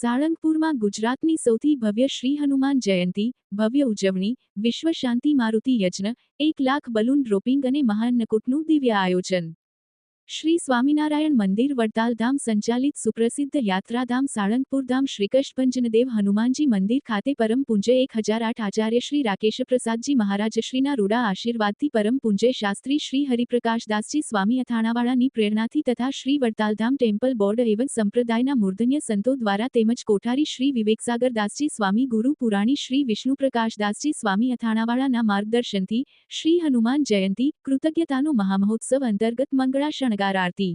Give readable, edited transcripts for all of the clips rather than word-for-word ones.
સાળંગપુરમાં ગુજરાતની સૌથી ભવ્ય શ્રી હનુમાન જયંતી, ભવ્ય ઉજવણી, વિશ્વ શાંતિ મારુતિ યજ્ઞ, 1 લાખ બલૂન ડ્રોપિંગ અને મહાઅન્નકૂટનું દિવ્ય આયોજન। શ્રી સ્વામિનારાયણ મંદિર વડતાલધામ સંચાલિત સુપ્રસિદ્ધ યાત્રાધામ સાળંગપુરધામ શ્રીકૃષ્ણભંજનદેવ હનુમાનજી મંદિર ખાતે પરમ પૂજ્ય 1008 આચાર્ય શ્રી રાકેશપ્રસાદજી મહારાજશ્રીના રૂડા આશીર્વાદથી પરમ પૂજ્ય શાસ્ત્રી શ્રી હરિપ્રકાશદાસજી સ્વામી અથાણાવાળાની પ્રેરણાથી તથા શ્રી વડતાલધામ ટેમ્પલ બોર્ડ એવં સંપ્રદાયના મૂર્ધન્ય સંતો દ્વારા તેમજ કોઠારી શ્રી વિવેકસાગરદાસજી સ્વામી ગુરુ પુરાણી શ્રી વિષ્ણુપ્રકાશદાસજી સ્વામી અથાણાવાળાના માર્ગદર્શનથી શ્રી હનુમાન જયંતી કૃતજ્ઞતાનો મહામહોત્સવ અંતર્ગત મંગળા શણગાર આરતી,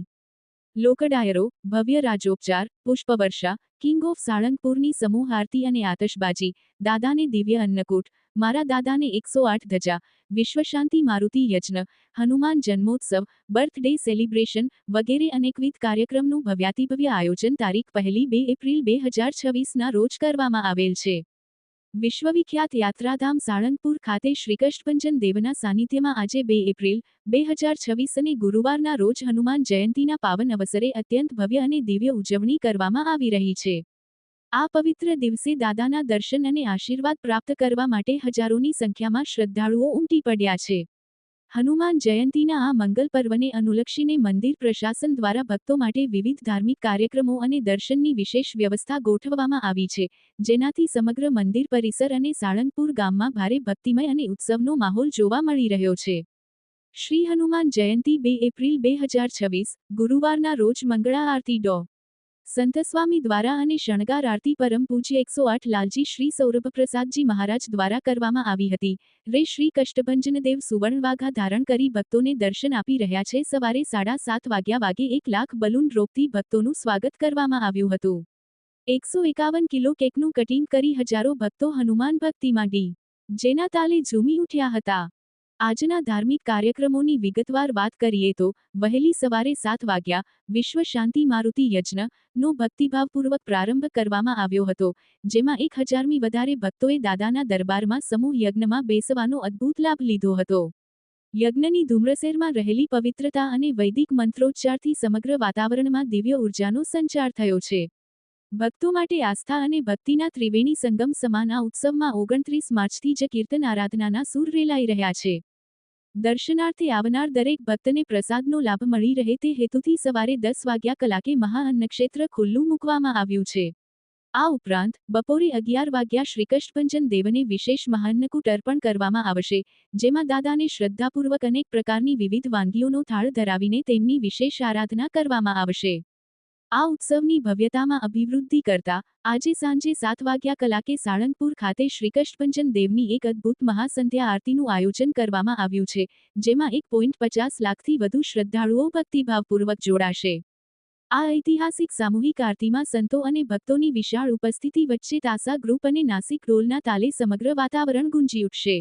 લોકડાયરો, ભવ્ય રાજોપચાર, પુષ્પવર્ષા, કિંગ ઓફ સાળંગપુરની સમૂહ આરતી અને આતશબાજી, દાદાને દિવ્ય અન્નકૂટ, મારા દાદાને 108 ધજા, વિશ્વશાંતિ મારુતિ યજ્ઞ, હનુમાન જન્મોત્સવ, બર્થડે સેલિબ્રેશન વગેરે અનેકવિધ કાર્યક્રમનું ભવ્યાતિભવ્ય આયોજન તારીખ 1 એપ્રિલ 2026ના રોજ કરવામાં આવેલ છે। વિશ્વવિખ્યાત યાત્રાધામ સાળંગપુર ખાતે શ્રીકૃષ્ણભંજન દેવના સાનિધ્યમાં આજે 2 એપ્રિલ 2026 અને ગુરુવારના રોજ હનુમાન જયંતીના પાવન અવસરે અત્યંત ભવ્ય અને દિવ્ય ઉજવણી કરવામાં આવી રહી છે। આ પવિત્ર દિવસે દાદાના દર્શન અને આશીર્વાદ પ્રાપ્ત કરવા માટે હજારોની સંખ્યામાં શ્રદ્ધાળુઓ ઉમટી પડ્યા છે। હનુમાન જયંતીના આ મંગલ પર્વને અનુલક્ષીને મંદિર પ્રશાસન દ્વારા ભક્તો માટે વિવિધ ધાર્મિક કાર્યક્રમો અને દર્શનની વિશેષ વ્યવસ્થા ગોઠવવામાં આવી છે, જેનાથી સમગ્ર મંદિર પરિસર અને સાળંગપુર ગામમાં ભારે ભક્તિમય અને ઉત્સવનો માહોલ જોવા મળી રહ્યો છે। શ્રી હનુમાન જયંતી 2 એપ્રિલ 2026, ગુરુવારના રોજ મંગળા આરતી ડો. સંતસ્વામી દ્વારા અને શણગાર આરતી પરમ પૂજ્ય 108 લાલજી શ્રી સૌરભપ્રસાદજી મહારાજ દ્વારા કરવામાં આવી હતી। રે શ્રી કષ્ટભંજનદેવ સુવર્ણ વાઘા ધારણ કરી ભક્તોને દર્શન આપી રહ્યા છે। સવારે 7:30 વાગે 1 લાખ બલૂન ડ્રોપથી ભક્તોનું સ્વાગત કરવામાં આવ્યું હતું। 151 કિલો કેકનું કટિંગ કરી હજારો ભક્તો હનુમાન ભક્તિમાં ડી. જેના તાલે ઝૂમી ઉઠ્યા હતા। આજના ધાર્મિક કાર્યક્રમોની વિગતવાર વાત કરીએ તો વહેલી સવારે 7 વાગ્યા વિશ્વ શાંતિ મારુતિ યજ્ઞ નો ભક્તિભાવપૂર્વક પ્રારંભ કરવામાં આવ્યો હતો, જેમાં 1000મી વધારે ભક્તોએ દાદાના દરબારમાં સમૂહ યજ્ઞમાં બેસવાનો અદ્ભુત લાભ લીધો હતો। યજ્ઞની ધૂમ્રસેરમાં રહેલી પવિત્રતા અને વૈદિક મંત્રોચ્ચારથી સમગ્ર વાતાવરણમાં દિવ્ય ઉર્જાનો સંચાર થયો છે। ભક્તો માટે આસ્થા અને ભક્તિના ત્રિવેણી સંગમ સમાન આ ઉત્સવમાં 29 માર્ચથી જ કીર્તન આરાધનાના સૂર રેલાઈ રહ્યા છે। દર્શનાર્થે આવનાર દરેક ભક્તને પ્રસાદનો લાભ મળી રહે તે હેતુથી સવારે 10 કલાકે મહાઅન્નક્ષેત્ર ખુલ્લું મૂકવામાં આવ્યું છે। આ ઉપરાંત બપોરે 11 વાગ્યા શ્રીકૃષ્ણભંજન દેવને વિશેષ મહાઅન્નકૂટ અર્પણ કરવામાં આવશે, જેમાં દાદાને શ્રદ્ધાપૂર્વક અનેક પ્રકારની વિવિધ વાનગીઓનો થાળ ધરાવીને તેમની વિશેષ આરાધના કરવામાં આવશે। આ ઉત્સવની ભવ્યતામાં અભિવૃદ્ધિ કરતા આજે સાંજે 7 કલાકે સાળંગપુર ખાતે શ્રીકૃષ્ણભંજન દેવની એક અદ્ભુત મહાસંધ્યા આરતીનું આયોજન કરવામાં આવ્યું છે, જેમાં 1.50 લાખથી વધુ શ્રદ્ધાળુઓ ભક્તિભાવપૂર્વક જોડાશે। આ ઐતિહાસિક સામૂહિક આરતીમાં સંતો અને ભક્તોની વિશાળ ઉપસ્થિતિ વચ્ચે તાસા ગ્રુપ અને નાસિક ઢોલના તાલે સમગ્ર વાતાવરણ ગુંજી ઉઠશે।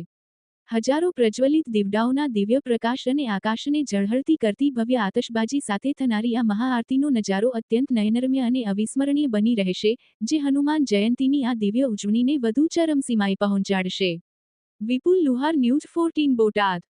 હજારો પ્રજ્વલિત દીવડાઓના દિવ્ય પ્રકાશ અને આકાશને ઝળહળતી કરતી ભવ્ય આતશબાજી સાથે થનારી આ મહાઆરતીનો નજારો અત્યંત નયનરમ્ય અને અવિસ્મરણીય બની રહેશે, જે હનુમાન જયંતીની આ દિવ્ય ઉજવણીને વધુ ચરમસીમાએ પહોંચાડશે। વિપુલ લુહાર, ન્યૂઝ 14 બોટાદ।